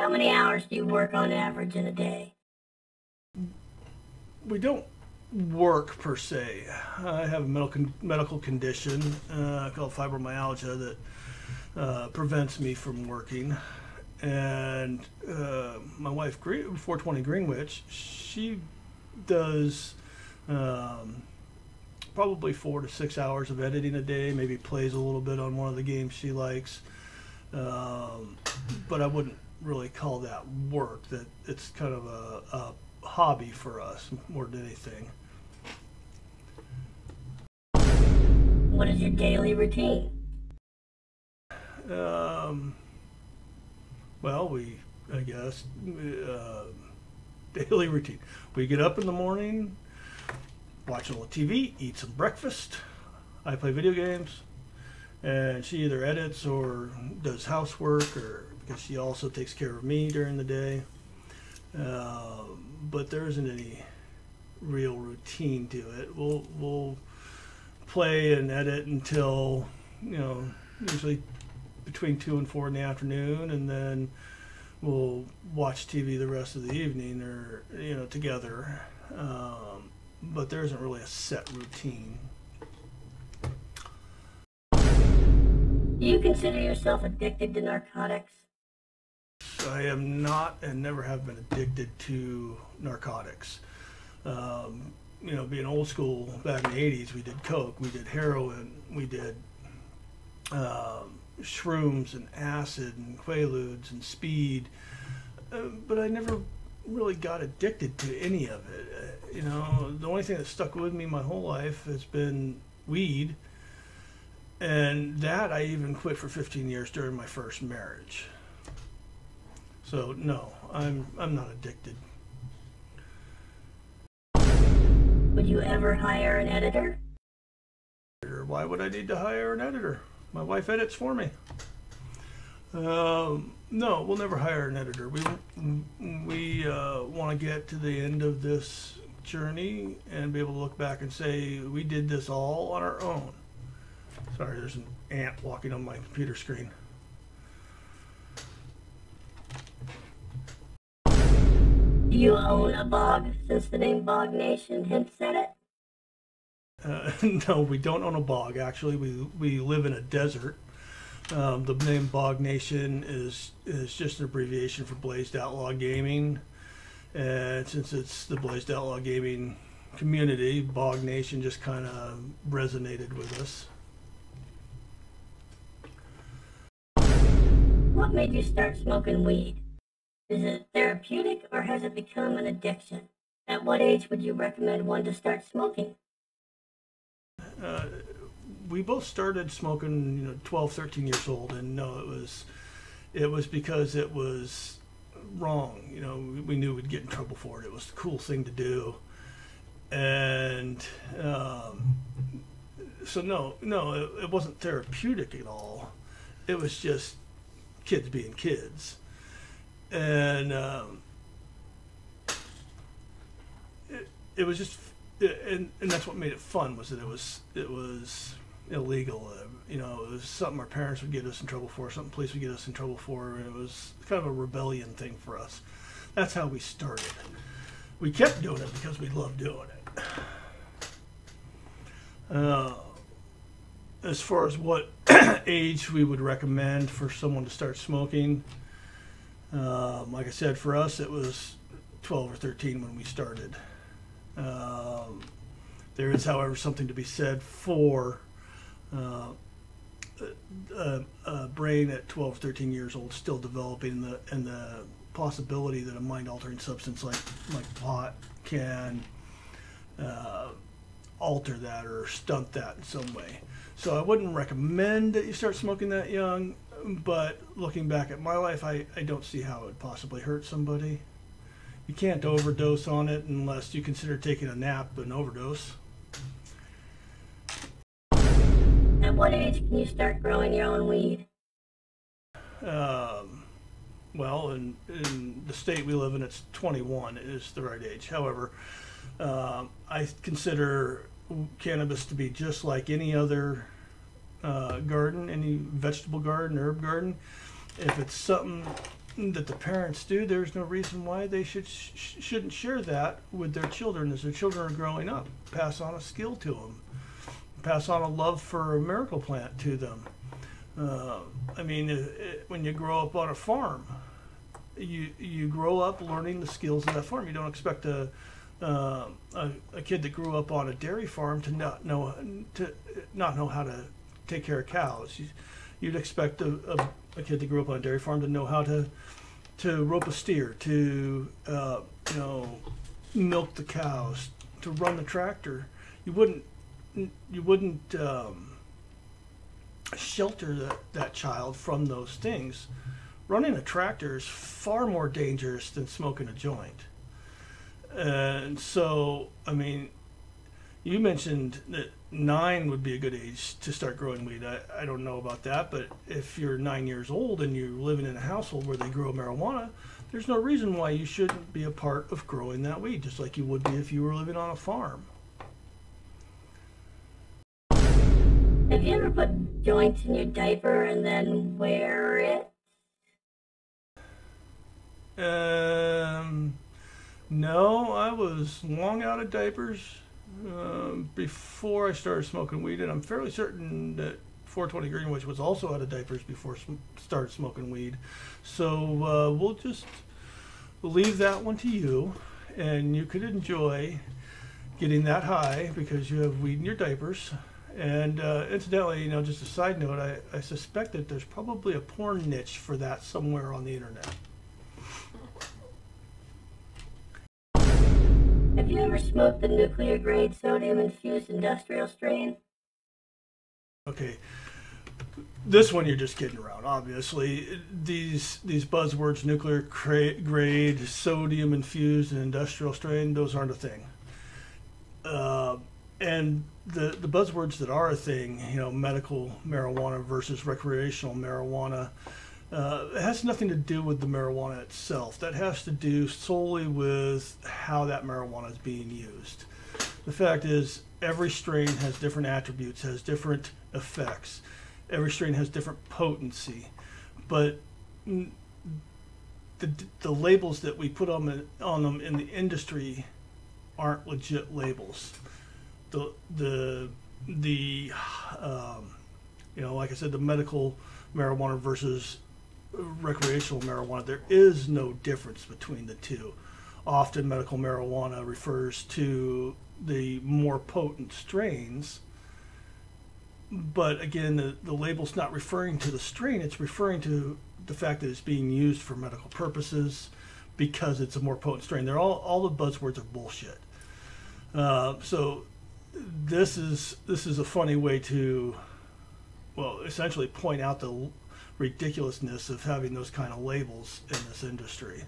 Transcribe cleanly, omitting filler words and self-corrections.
How many hours do you work on average in a day? We don't work per se. I have a medical condition called fibromyalgia that prevents me from working. And my wife, 420 Greenwich, she does probably 4 to 6 hours of editing a day, maybe plays a little bit on one of the games she likes. But I wouldn't really call that work. That it's kind of a hobby for us more than anything. What is your daily routine? Well, daily routine. We get up in the morning, watch a little TV, eat some breakfast. I play video games, and she either edits or does housework, or because she also takes care of me during the day. But there isn't any real routine to it. We'll play and edit until, usually between 2 and 4 in the afternoon, and then we'll watch TV the rest of the evening, or together. But there isn't really a set routine. Do you consider yourself addicted to narcotics? I am not, and never have been addicted to narcotics. Being old school back in the 80s, we did coke, we did heroin, we did shrooms and acid and quaaludes and speed, but I never really got addicted to any of it. The only thing that stuck with me my whole life has been weed, and that I even quit for 15 years during my first marriage. So no, I'm not addicted. Would you ever hire an editor? Why would I need to hire an editor? My wife edits for me. No, we'll never hire an editor. We want to get to the end of this journey and be able to look back and say we did this all on our own. Sorry, there's an ant walking on my computer screen. Do you own a BOG, since the name BOG Nation hints at it? No, we don't own a BOG. Actually, we live in a desert. The name BOG Nation is just an abbreviation for Blazed Outlaw Gaming, and since it's the Blazed Outlaw Gaming community, BOG Nation just kind of resonated with us. What made you start smoking weed? Is it therapeutic, or has it become an addiction? At what age would you recommend one to start smoking? We both started smoking, 12, 13 years old, and no, it was because it was wrong. We knew we'd get in trouble for it. It was the cool thing to do, and so no, it wasn't therapeutic at all. It was just kids being kids, and it was just, and that's what made it fun, was that it was illegal. It was something our parents would get us in trouble for, something police would get us in trouble for, and it was kind of a rebellion thing for us. That's how we started. We kept doing it because we loved doing it. As far as what age we would recommend for someone to start smoking, like I said, for us it was 12 or 13 when we started. There is, however, something to be said for a brain at 12, 13 years old still developing, and the possibility that a mind-altering substance like pot can alter that or stunt that in some way. So I wouldn't recommend that you start smoking that young, but looking back at my life, I don't see how it would possibly hurt somebody. You can't overdose on it unless you consider taking a nap an overdose. At what age can you start growing your own weed? Well, in the state we live in, it's 21 is the right age. However, I consider cannabis to be just like any other garden, any vegetable garden, herb garden. If it's something that the parents do, there's no reason why they shouldn't share that with their children as their children are growing up. Pass on a skill to them. Pass on a love for a miracle plant to them. I mean, when you grow up on a farm, you grow up learning the skills of that farm. You don't expect a kid that grew up on a dairy farm to not know how to take care of cows. You'd expect a kid that grew up on a dairy farm to know how to rope a steer, to milk the cows, to run the tractor. You wouldn't shelter that child from those things. Running a tractor is far more dangerous than smoking a joint. And so, I mean, you mentioned that 9 would be a good age to start growing weed. I don't know about that, but if you're 9 years old and you're living in a household where they grow marijuana, there's no reason why you shouldn't be a part of growing that weed, just like you would be if you were living on a farm. Have you ever put joints in your diaper and then wear it? No, I was long out of diapers before I started smoking weed, and I'm fairly certain that 420 Greenwich was also out of diapers before started smoking weed. So we'll just leave that one to you, and you could enjoy getting that high because you have weed in your diapers. And incidentally, just a side note, I suspect that there's probably a porn niche for that somewhere on the internet. Have you ever smoked the nuclear grade sodium infused industrial strain? Okay, this one you're just kidding around. Obviously, these buzzwords, nuclear grade, sodium infused, and industrial strain, those aren't a thing. And the buzzwords that are a thing, medical marijuana versus recreational marijuana, it has nothing to do with the marijuana itself. That has to do solely with how that marijuana is being used. The fact is, every strain has different attributes, has different effects. Every strain has different potency. But the labels that we put on them in the industry aren't legit labels. Like I said, the medical marijuana versus recreational marijuana, there is no difference between the two. Often medical marijuana refers to the more potent strains, but again, the label's not referring to the strain, it's referring to the fact that it's being used for medical purposes because it's a more potent strain. They're all the buzzwords are bullshit. So this is a funny way to, essentially point out the ridiculousness of having those kind of labels in this industry.